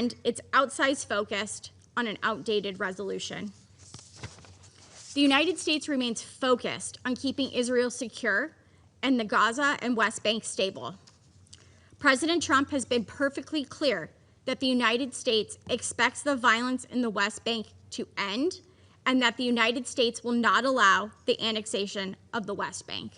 and it's outsized focused on an outdated resolution. The United States remains focused on keeping Israel secure and the Gaza and West Bank stable. President Trump has been perfectly clear that the United States expects the violence in the West Bank to end and that the United States will not allow the annexation of the West Bank.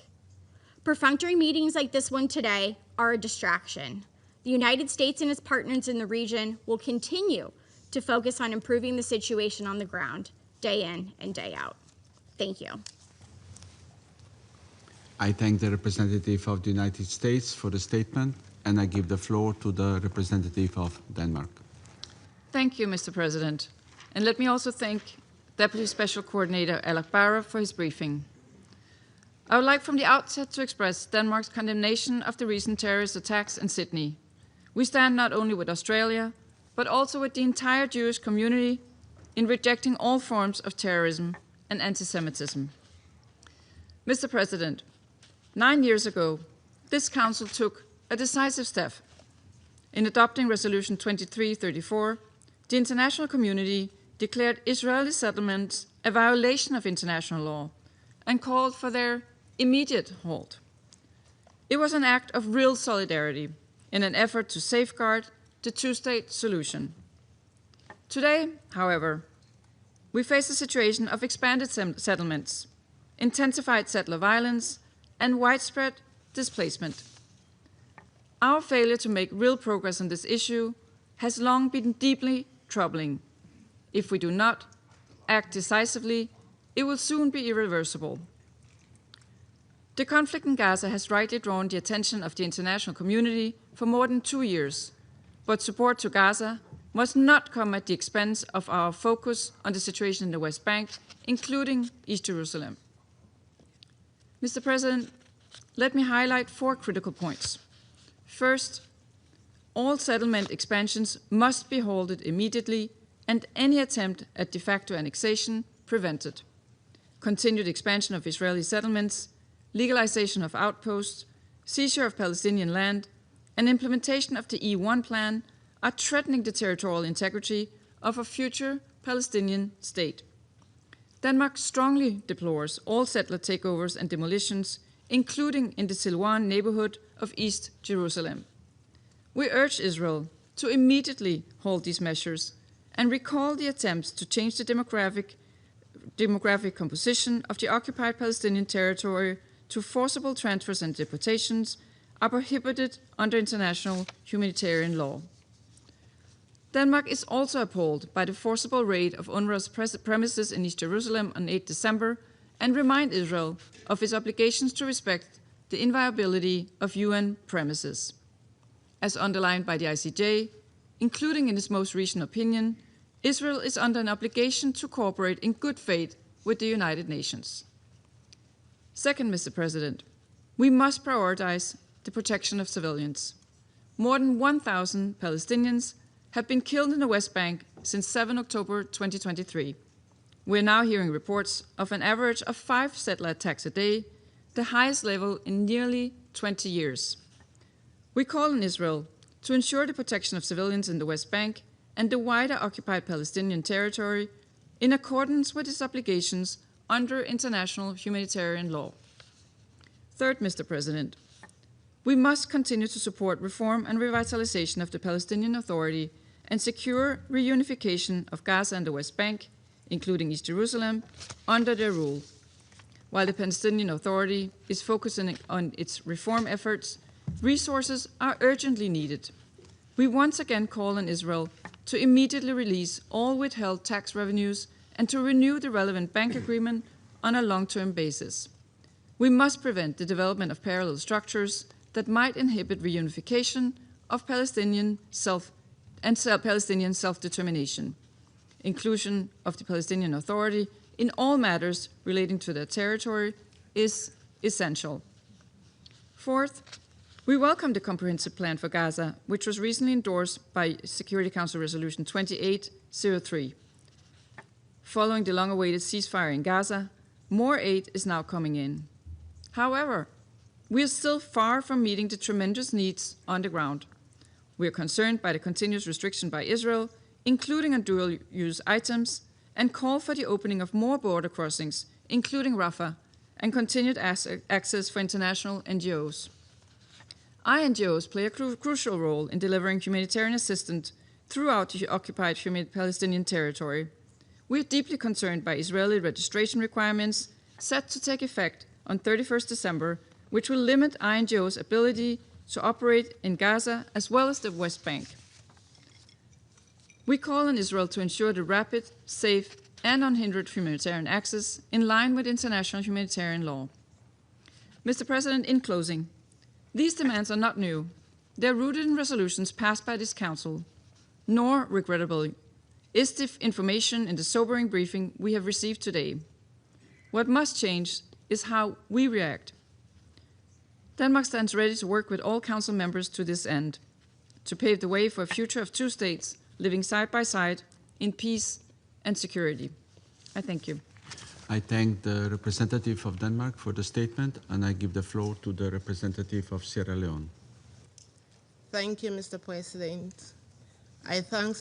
Perfunctory meetings like this one today are a distraction. The United States and its partners in the region will continue to focus on improving the situation on the ground, day in and day out. Thank you. I thank the representative of the United States for the statement, and I give the floor to the representative of Denmark. Thank you, Mr. President. And let me also thank Deputy Special Coordinator Alec Barra for his briefing. I would like from the outset to express Denmark's condemnation of the recent terrorist attacks in Sydney. We stand not only with Australia, but also with the entire Jewish community in rejecting all forms of terrorism and anti-Semitism. Mr. President, 9 years ago, this Council took a decisive step. In adopting Resolution 2334, the international community declared Israeli settlements a violation of international law and called for their immediate halt. It was an act of real solidarity in an effort to safeguard the two-state solution. Today, however, we face a situation of expanded settlements, intensified settler violence, and widespread displacement. Our failure to make real progress on this issue has long been deeply troubling. If we do not act decisively, it will soon be irreversible. The conflict in Gaza has rightly drawn the attention of the international community for more than 2 years, but support to Gaza must not come at the expense of our focus on the situation in the West Bank, including East Jerusalem. Mr. President, let me highlight 4 critical points. First, all settlement expansions must be halted immediately and any attempt at de facto annexation prevented. Continued expansion of Israeli settlements, legalization of outposts, seizure of Palestinian land, and implementation of the E1 plan are threatening the territorial integrity of a future Palestinian state. Denmark strongly deplores all settler takeovers and demolitions, including in the Silwan neighborhood of East Jerusalem. We urge Israel to immediately halt these measures and recall the attempts to change the demographic composition of the occupied Palestinian territory to forcible transfers and deportations are prohibited under international humanitarian law. Denmark is also appalled by the forcible raid of UNRWA's premises in East Jerusalem on 8 December and remind Israel of its obligations to respect the inviolability of UN premises. As underlined by the ICJ, including in its most recent opinion, Israel is under an obligation to cooperate in good faith with the United Nations. Second, Mr. President, we must prioritize the protection of civilians. More than 1,000 Palestinians have been killed in the West Bank since 7 October 2023. We are now hearing reports of an average of 5 settler attacks a day, the highest level in nearly 20 years. We call on Israel to ensure the protection of civilians in the West Bank and the wider occupied Palestinian territory in accordance with its obligations under international humanitarian law. Third, Mr. President, we must continue to support reform and revitalization of the Palestinian Authority and secure reunification of Gaza and the West Bank, including East Jerusalem, under their rule. While the Palestinian Authority is focusing on its reform efforts, resources are urgently needed. We once again call on Israel to immediately release all withheld tax revenues and to renew the relevant bank agreement on a long-term basis. We must prevent the development of parallel structures that might inhibit reunification of Palestinian self-determination. Inclusion of the Palestinian Authority in all matters relating to their territory is essential. Fourth, we welcome the Comprehensive Plan for Gaza, which was recently endorsed by Security Council Resolution 2803. Following the long-awaited ceasefire in Gaza, more aid is now coming in. However, we are still far from meeting the tremendous needs on the ground. We are concerned by the continuous restriction by Israel, including on dual-use items, and call for the opening of more border crossings, including Rafah, and continued access for international NGOs. Our NGOs play a crucial role in delivering humanitarian assistance throughout the occupied Palestinian territory. We are deeply concerned by Israeli registration requirements set to take effect on 31st December, which will limit our NGOs' ability to operate in Gaza as well as the West Bank. We call on Israel to ensure the rapid, safe, and unhindered humanitarian access in line with international humanitarian law. Mr. President, in closing, these demands are not new. They are rooted in resolutions passed by this Council, nor, regrettably, is the information in the sobering briefing we have received today. What must change is how we react. Denmark stands ready to work with all Council members to this end, to pave the way for a future of two states living side by side in peace and security. I thank you. I thank the representative of Denmark for the statement, and I give the floor to the representative of Sierra Leone. Thank you, Mr. President. I thank